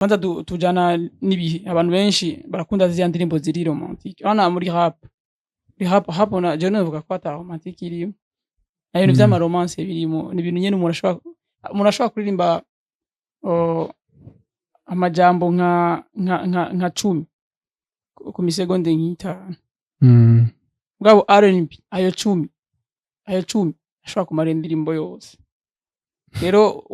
kwanza tujana nibihe abantu benshi barakunda ziriya ndirimbo ziri romantique bana muri hapo na je navuga ko ata romantique irimo nayo ni vyama romance birimo ni ibintu nyene umuntu ashobora kuririmba amajambo nka 10 ku misegonde nk'itanu bwabo R&B ayo 10 ashobora kumara indirimbo yose rero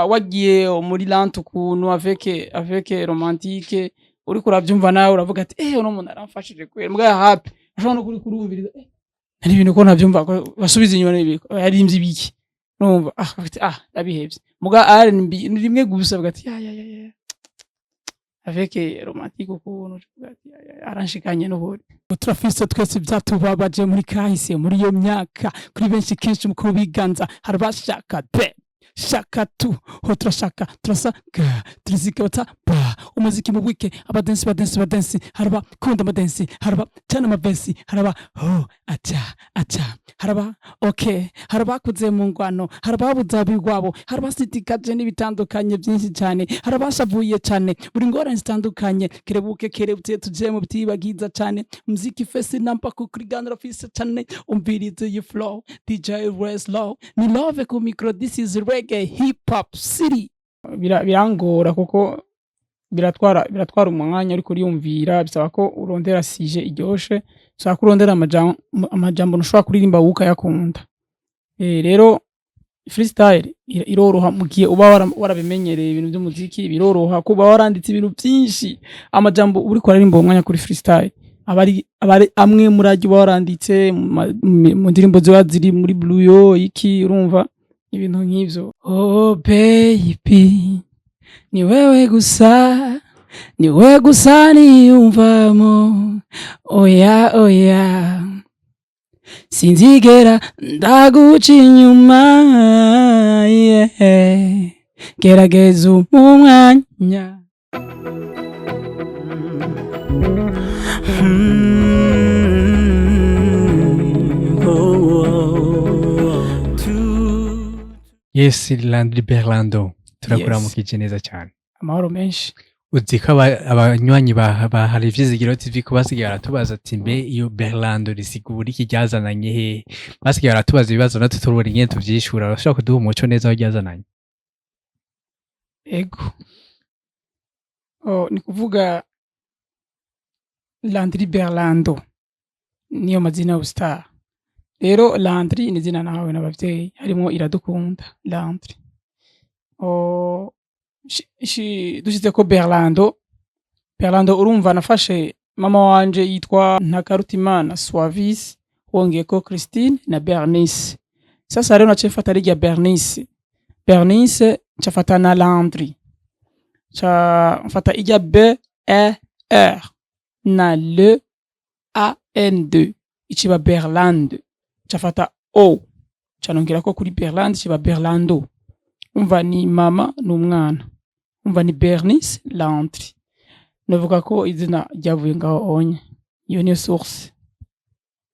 wagiye muri lente ukuntu avec romantique uri kurabyumva nawe uravuga ati uno muntu aramfashije kwera mbwa happy ashobora no kuri kurumviriza ari ibintu ko nabyumva basubiza inyuma n'ibiko yarimvye ibiki numva abihevye mbwa R&B ni rimwe gusa bwati ya avec romantique ukuntu aranshikanye n'uburi turafise twese byatubabaje muri kahise muri iyo myaka kuri benshi kenshi muko biganza harabashaka shaka tu hotra shaka turasaka turizikota ba umuziki mu wike abadansi haraba kunda amadansi haraba cyane amabensi haraba acha haraba okay haraba kuze mu ngwano haraba buzabigwabo haraba sitikaje n'ibitandukanye byinshi cyane haraba shavuye cyane buri ngorane zitandukanye kerebuke tuje mu byibagiza cyane muziki fesi namba ku kriganira fisi cyane umvirize you flow DJ Race Low ni love ku micro this is Erega hip hop city birangora kuko biratwara umwanya ariko uriyumvira bisaba ko urondera sije iryoshe bisaba ko urondera amajambo ntushobora kuririmba ukayakunda rero freestyle iroroha mugiye uba warabimenyereye ibintu by'umuziki biroroha kuba waranditse ibintu byinshi amajambo uri kuririmba umwanya kuri freestyle abari amwe muragi waranditse mu ndirimbo ziri muri Blue iki urumva ibintu nk'ivyo baby ni wewe gusa niyumvamo oya sinzigera ndaguca inyuma gerageza umwanya Yes, Landry Berlando turakuramukije neza cyane amahoro menshi uziko abanywanyi ba HARIVYIZIGIRO TV ko basigaye baratubaza ati mbe iyo Berlando risigura iki ryazananye he basigaye baratubaza ibibazo natwe turubona ingene tuvyishura bashaka kuduha umuco neza aho ryazananye ego ni kuvuga Landry Berlando niyo mazina y'ubustar rero Landry ni zina nahawe n'abavyeyi harimo iradukunda Landry dushyize ko Berlando urumva nafashe mama wanje yitwa Ntakarutimana Suavis wongeye ko Christine na Bernice sasa rero nace fata rya Bernice nchafata na Landry mfata ijya B E R na le A N 2 ichiba Berlando chafata O chanongera ko kuri Berlando chiba Berlando umva ni mama n'umwana umva ni Bernice Landry novuga ko izina ryavuye ngaho onye iyo niyo source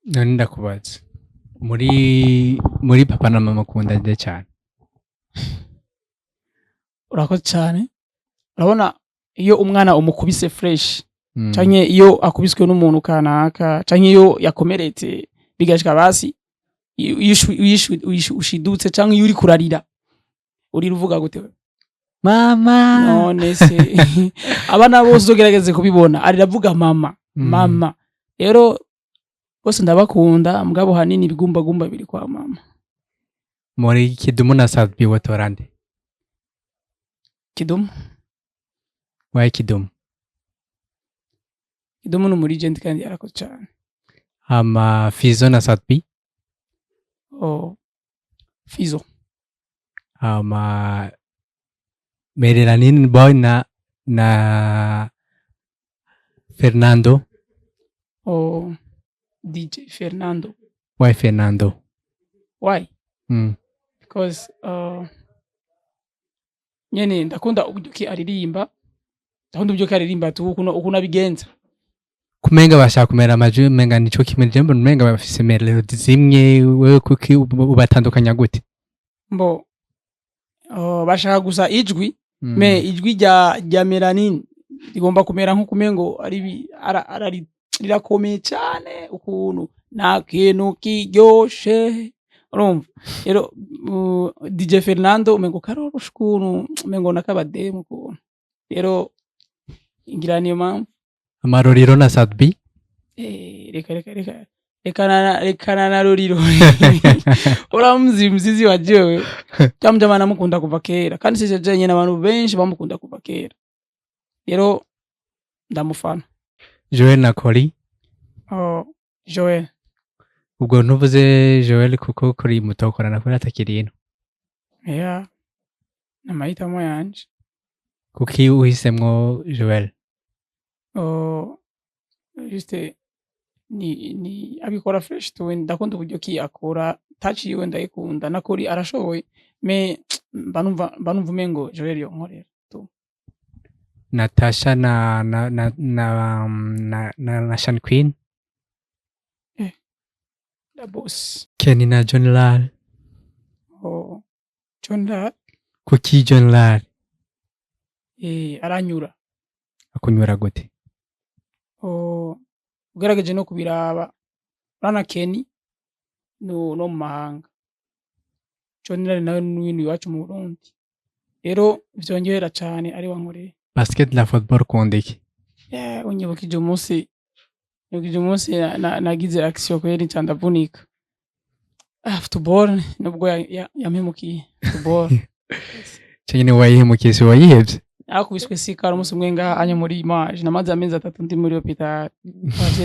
none ndakubaza muri papa na mama kunda nde cyane urakoze cyane urabona iyo umwana umukubise fresh canke iyo akubiswe n'umuntu kanaka canke iyo yakomeretse bigashika basi ushidutse canke iyo uri kurarira uri ruvuga gute mama none se abana bose ugerageze kubibona ariravuga mama rero bose ndabakunda mugabo hanini bigumbagumba biri kwa mama muri kidumu na Sadbi watorande kidumu waye kidumu ni muri agent kandi yarakoze cyane ama Fizo na Sadbi Fizo ama Merelanin boy na Fernando DJ Fernando why Fernando why because nyene ndakunda uburyo aririmba tu ukuntu abigenza kumenga bashaka kumera amajwi menga nico kimwe jembo menga bafise melody zimwe wewe kuki ubatandukanya gute bashaka gusa ijwi me ijwi rya Melanin rigomba kumera nko kumengo ari rirakomeye cyane ukuntu nta kintu kiryoshe urumva rero DJ Fernando umengo karoroshe ukuntu umengo nakabademu ukuntu rero ngira niyo mpamvu amaroriro na Sadbi reka na roriro uramuzi mzizi wajewe cyamjamana mukunda kuva kera kandi sije jenye n'abantu benshi bamukunda kuva kera rero ndamufana Joel na Kori Joel ubwo ntuvuze Joel kuko Kori mutokorana kuri atakirino namahitamo yanje kuki uhisemwo Joel juste ni abikora fresh to ndakunda uburyo ki akora touch yiwe ndayikunda na Kori arashoboye me banumva umengo Joel yo nkorera tu Natasha na Shan Queen the boss Kenny na John Lal John Lal kuki John Lal aranyura akunyura gute ugerageje no kubiraba rana Kenny no mu mahanga John Lal nawe n'uwindi wacu mu Burundi rero vyongera cyane ari wankoreye basket na football kondeki unyibukije umunsi nagize action kweri ncandavunika football nubwo yampemukiye football cyane wayihemukiye se wayihevye akubiswe sikara umunsi umwe ngaha anye muri image namaze amezi 3 ndi muri hospital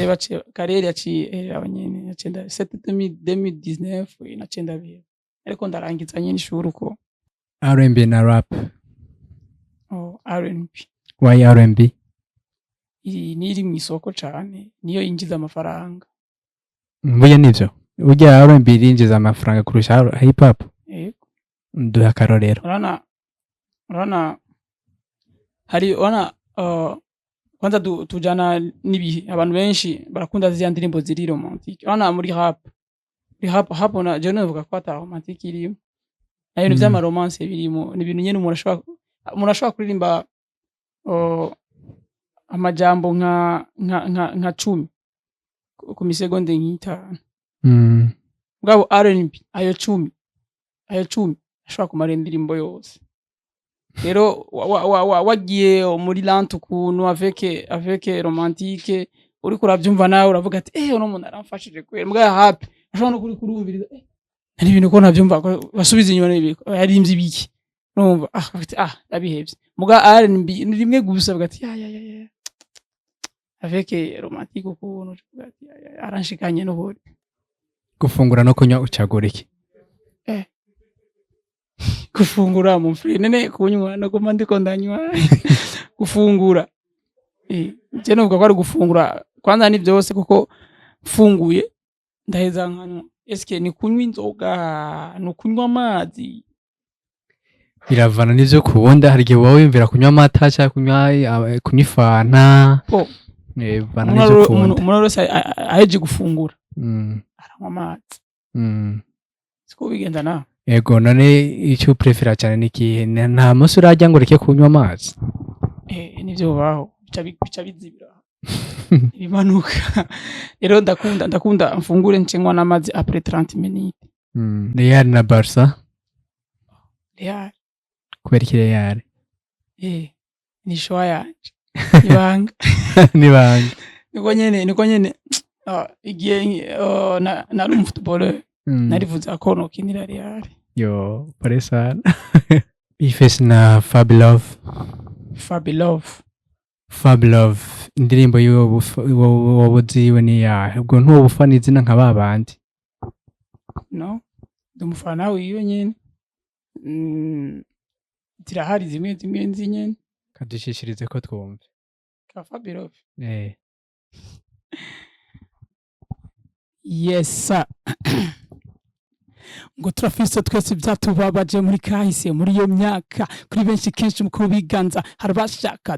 baje karere yaciye abanyene yacenda 2019 inacenda bihe ariko ndarangiza nyine ishuri uko R&B na rap R&B why R&B niri mu isoko cyane niyo yinjiza amafaranga mbuye nivyo urya R&B yinjiza amafaranga kurusha hip hop duha karorero urana hari kwanza Tujana Nibihe abantu benshi barakunda zya ndirimbo ziri romantique urana muri rap na je navuga ko ata romantique iri ayo vy'ama romance birimo ni ibintu nyene umuntu ashobora kuririmba amajambo nka 10 ku misegonde nk'itanu ngabo R&B ayo 10 ashobora kumara indirimbo yose rero wagiye muri lente ukuntu avec romantique uri kurabyumva nawe uravuga ati uno muntu aramfashije kwera mbwa happy ashobora no kuri kurumviriza ari ibintu ko nabyumva basubiza inyuma n'ibiko ari imvyi biki numva ndabihevye mbwa R&B ni rimwe gusa vuga ati ya avec romantique ukuntu aranshikanye no buri gufungura no kunywa ucagura iki gufungura mu free nene kunywa no kuma ndiko ndanywa gufungura je novuga ko ari gufungura kwanza ni byose kuko mfunguye ndaheza nkanywa eske ni kunywa inzoga no kunywa amazi biravana n'ivyo kubonda hari gihe wowe wimvira kunywa amata cyangwa kunywa ifanta bana n'ivyo kubonda umuntu wese aheje gufungura aranywa amazi siko bigenda na ego none icyo prefera cyane niki nta musi urajya ngo reke kunywa amazi nivyo baho bica bizibira bimanuka rero ndakunda mfungure ncengwa n'amazi après 30 minutes Real na Barca Real kubera iki Real ni showa yanje ibanga niko nyene igihe nari umfootballer narivuze akono kinira Real yo paresana Iheze na Fab Love indirimbo y'ubuziwe ni yahe ubwo ntubufana izina nka babandi no ndumufana wiyo nyene tirahari zimwe nzi nyene kadushishirize ko twumve ka Fab Love yes ngo turafise twese byatubabaje muri kahise muri iyo myaka kuri benshi kenshi muko biganza harabashaka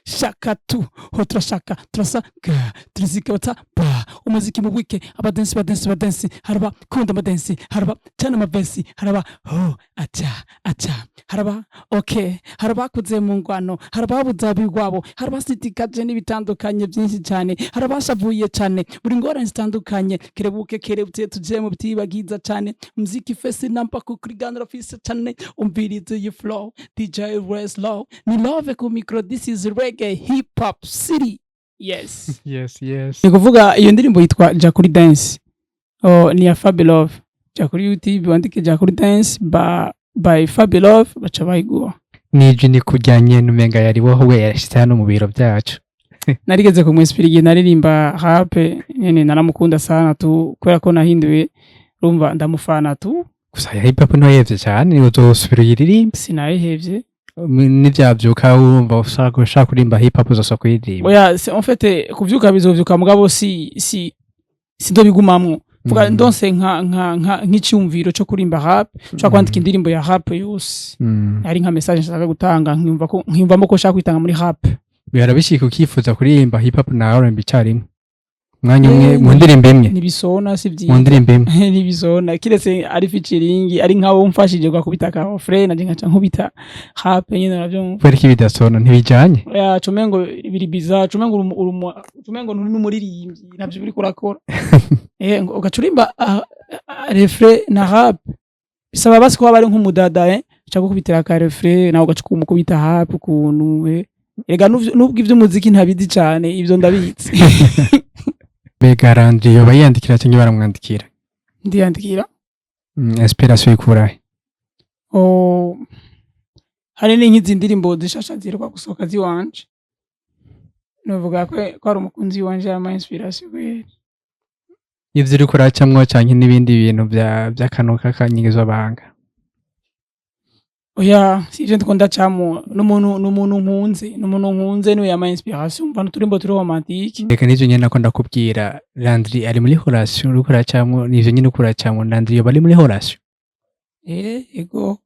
shaka tu ho turashaka turasaka turizikota umuziki mu wike abadensi haraba kunda amadensi haraba cyane amavensi haraba acha haraba okay haraba kuze mu ngwano haraba buzabi rwabo haraba sitikaje n'ibitandukanye byinshi cyane haraba shavuye cyane buri ngorane zitandukanye kerebuke tuje mu byibagiza cyane muziki fesi nampa ku kriganira fisi cyane umvirize you flow DJ Race Low ni love ku micro this is reggae hip hop city yes ni kuvuga iyo ndirimbo yitwa Jakuri Dance ni ya Fabilove Jakuri YouTube wandike Jakuri Dance by Fabilove baca bayigura nije ni kujyanye n'umenga yari wowe yashitse hano mu biro byacu narigeze kumwinspire naririmba rap nyene naramukunda sana tu kubera ko nahinduye rumva ndamufana tu gusa ya hip hop no yevye cyane ni uzosubira yiririmba sinayihevye nivyavyuka urumva ushaka kurimba hip hop uzosa kuyirimba oya en fait kuvyuka bizovyuka mugabo si ndo bigumamwo vuga ndonse nk'icyumviro cyo kurimba rap cyo kwandika indirimbo ya rap yose ari nka message nshaka gutanga nkimvamo ko nshaka kwitanga muri rap birabishika ukifuza kurimba hip hop na R&B cyarimo mwanya umwe mu ndirimbo imwe nibisona sivyi mu ndirimbo imwe nibisona kiretse ari featuring ari nkawo mfashije gwa kubita ka frère naje nkaca nkubita rap nyine navyo kweri kibidasona ntibijanye ya cumengo biri biza cumengo n'umuririmbyi navyo biri kurakora ugacurimba refrain na rap bisaba basi ko bari nk'umudada cyangwa kubitira ka refrain nawe ugacuka umukubita rap kuntu Erega nubwo ivy'umuziki ntabizi cyane ivyo ndabitse Begarandi yo bayandikira cyangwa baramwandikira ndiyandikira inspiration ikurahe hari n'inkizi ndirimbo zishasha zirwa gusohoka ziwanje novuga ko ari umukunzi wanje ya inspiration kweri ivyo uri kuracamwo cyangwa n'ibindi bintu by'akanuka kanyigizo banga oya sije ndikunda camo n'umuntu nkunze niwe ya inspiration mva n'uturimbo turi romantique reka nivyo nyene nakunda kubwira Landry ari muri relation uri kuracamwo nivyo nyene kuracamwo Landry yo bari muri relation ego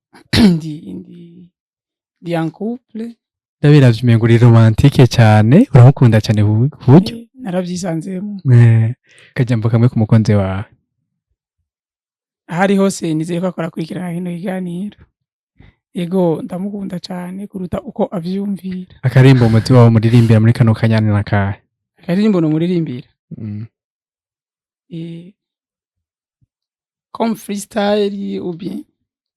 ndi en couple ndabiravye umengo uri romantique cyane uramukunda cyane kuburyo naravyisanzemo kajambo kamwe ku mukunzi wawe hari hose nizeye ko akora kurikirana hino iganiro ego ndamukunda cyane kuruta uko avyumvira akarimbo umuti wawe muririmbira muri kano kanyana nakahe akarimbo no muririmbira comme freestyle ou bien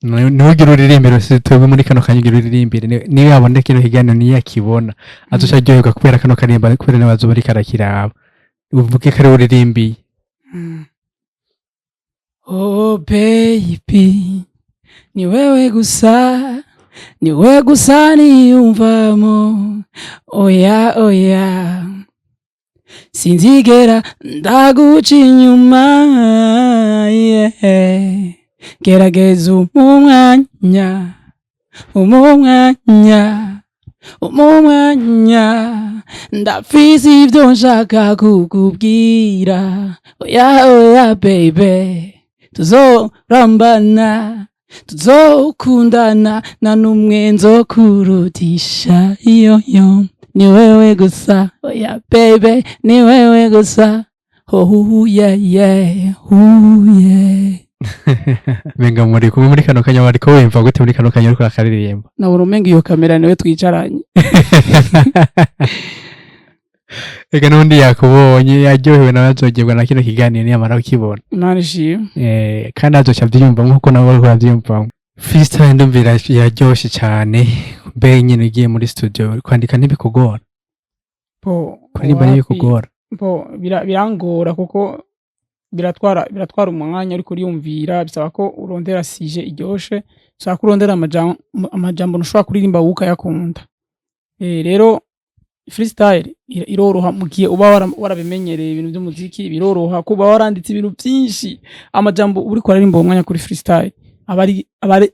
nugira uririmbira twebwe muri kano kanya ugira uririmbire niyo yaboneka kino higaniro niyo yakibona azosharyoherwa kubera kano karimba kubera n'abazo bari karakiraba uvuge kare uririmbiye oh baby ni wewe gusa niyumvamo oya sinzigera ndaguca inyuma gerageza umwanya ndafise ivyo nshaka kukubwira oya baby tuzorambana tuzokundana na numwe nzokurutisha iyo ni wewe gusa oya baby ni wewe gusa yeah Menga muri kumwe muri kano kanya bariko wimva gute muri kano kanya uriko akaririmba nabura umenga iyo kamera niwe twicaranye ega nundi yakubonye yaryohewe nabazogerwa na kino kiganiro ni amara ukibona nashimye kandi azoca vyumva nkuko nabo bariko bavyumva freestyle ndumvira yaryoshe cyane mbe nyine ugiye muri studio kwandika ntibikugora kuririmba ntibikugora birangora kuko biratwara umwanya ariko uriyumvira bisaba ko urondera sije iryoshe bisaba ko urondera amajambo ntushobora kuririmba ukayakunda rero freestyle iroroha mu gihe uba warabimenyereye ibintu by'umuziki biroroha kuba waranditse ibintu byinshi amajambo uri kuririmba umwanya kuri freestyle abari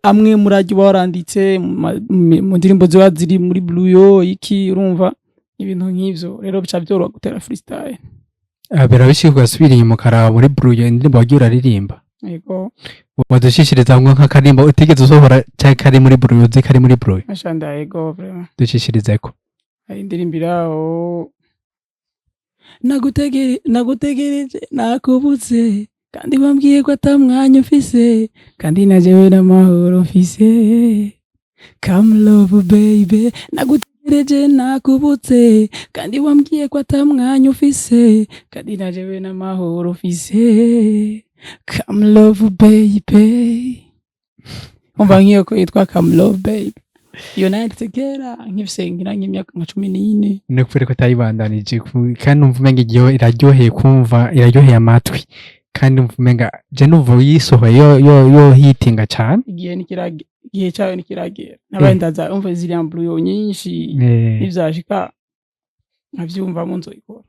amwe muragi waranditse mu ndirimbo ziba ziri muri bluyo iki urumva ibintu nk'ivyo rero bica byoroha gutera freestyle birabishika ugasubira inyuma ukaraba muri bluyo indirimbo wagiye uraririmba yego wadushishiriza ngo nk'akarimbo utigeze usohora cyangwa kari muri bluyo uzi kari muri bluyo ashanda yego vraiment dushishirizeko indirimbiraho nagutegereje nakubuze kandi wambwiye ko atamwanya ufise kandi najewe n'amahoro mfise. Come love baby, nagutegereje nakubuze kandi wambwiye ko atamwanya ufise kandi najewe n'amahoro mfise. Come love baby. Umva nkiyo ko yitwa Come love baby. Iyo nanditse kera nkifise nk'imyaka nka 14. no kubera ko atayibandanije kandi umva umenga igihe iraryoheye kumva, iraryoheye amatwi kandi umva umenga je numva yisohoye yo hitinga cyane. Igihe cyawe nikiragera nabaye ndaza umva ziri ambuyo nyinshi nivyashika nkavyumva mu nzoyikora.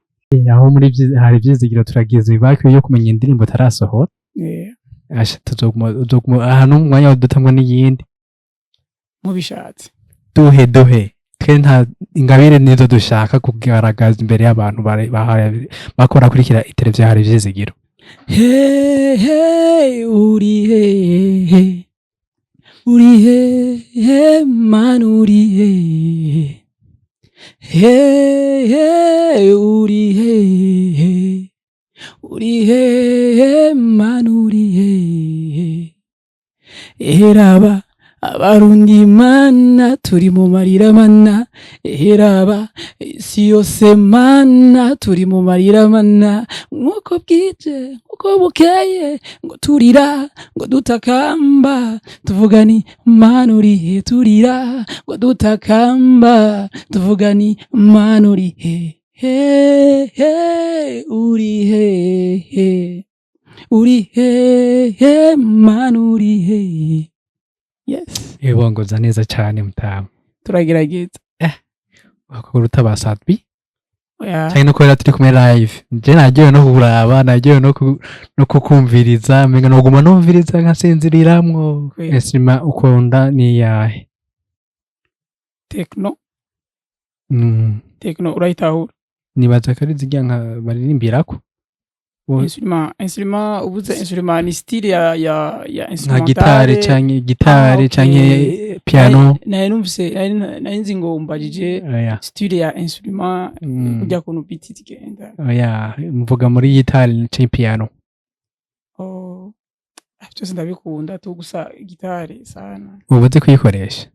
Aho muri hari vyizigiro turageze bakwiye kumenya indirimbo tarasohora. Asha tuzoguma ahantu umwanya wadutamwa n'iyindi mubishatse duhe twe nta ingabire nizo dushaka kugaragaza imbere y'abantu bakora kurikira televiziyo hari vyizigiro. Uri he man uri he uri he man uri he. Eraba abarundi mana turi mu marira mana, eraba isi yose mana turi mu marira mana, nkuko bwije nkuko bukeye ngo turira ngo dutakamba tuvuga ni mana uri he, turira ngo dutakamba tuvuga ni mana uri he. Uri he mana uri he. Yes. Ibongoza neza cyane mutama. Turagerageza. Wakora utabasatbi. Oya. Cyane ko rero turi kumwe live. Je nagiye no kuraba, nagiye no kukumviriza, menga no guma numviriza nkasinziriramwo. Esima ukunda ni yahe? Techno. Techno urayitahura. Nibaza kari zijya nka baririmbirako. Instrument ubuze instrument ni style ya instrumentale canke gitare canke piano. Na numvise narinzi ngo mbajije style ya instrument kujya kuntu beat igenda. Oya mvuga muri gitare canke piano. Cyose ndabikunda tu gusa gitare sana. Ubuze kuyikoresha?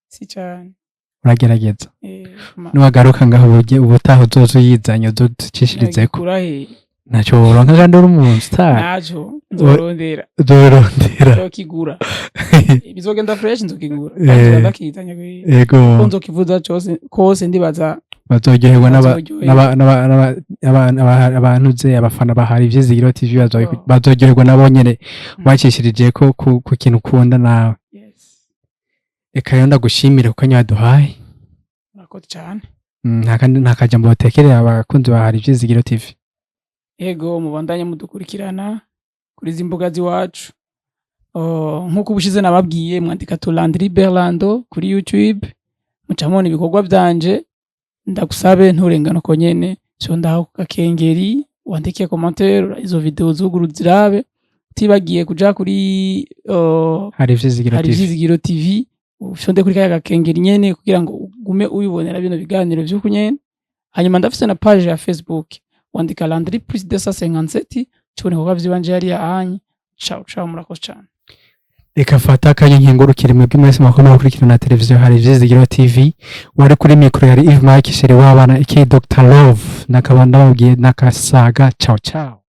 Si cyane. Uragerageza. Nuwagaruka ngaho ubutaho uzozo yizanye uzocishirizeko. Nacho uronka kandi uri umustar. Nacho nzorondera. Nzokigura. Bizogenda fresh nzokigura. Ndakizanya kwe. Yego. Nzokivuza cyose kose ndibaza bazoryoherwa n'abantu abafana bahari vyizigiro TV bazoryoherwa nabo nyene bakishirije ko ku kintu ukunda nawe. Yes. Eka yo ndagushimira kuko nyaduhaye. Murakoze cyane. Nta kajambo batekerera abakunzi bahari vyizigiro TV. Ego mubandanye mudukurikirana kuri zimbuga ziwacu. Nkuko ubushize nababwiye mwandika Landry Berlando kuri YouTube. Mucamone ibikorwa byanje. Ndagusabe nturengano ko nyene cyo ndaho kakengeri wandike commentaire izo video zuguru zirabe tibagiye kuja kuri HARIVYIZIGIRO TV ushonde kuri kaya kakengeri nyene kugira ngo ugume uyibonera bino biganiro byo kunyene. Hanyuma ndafise na page ya Facebook wandika Landry plus 257 cyone ko bavyibanje yari yaanye. Ciao murakoze cyane. Eka fata kanye nkengurukire mwebwe mwese makoma gukurikirana televiziyo HARIVYIZIGIRO TV. Wari kuri micro yari Myaka shere wabana iki Dr Love nakabanda babwiye nakasaga. Ciao.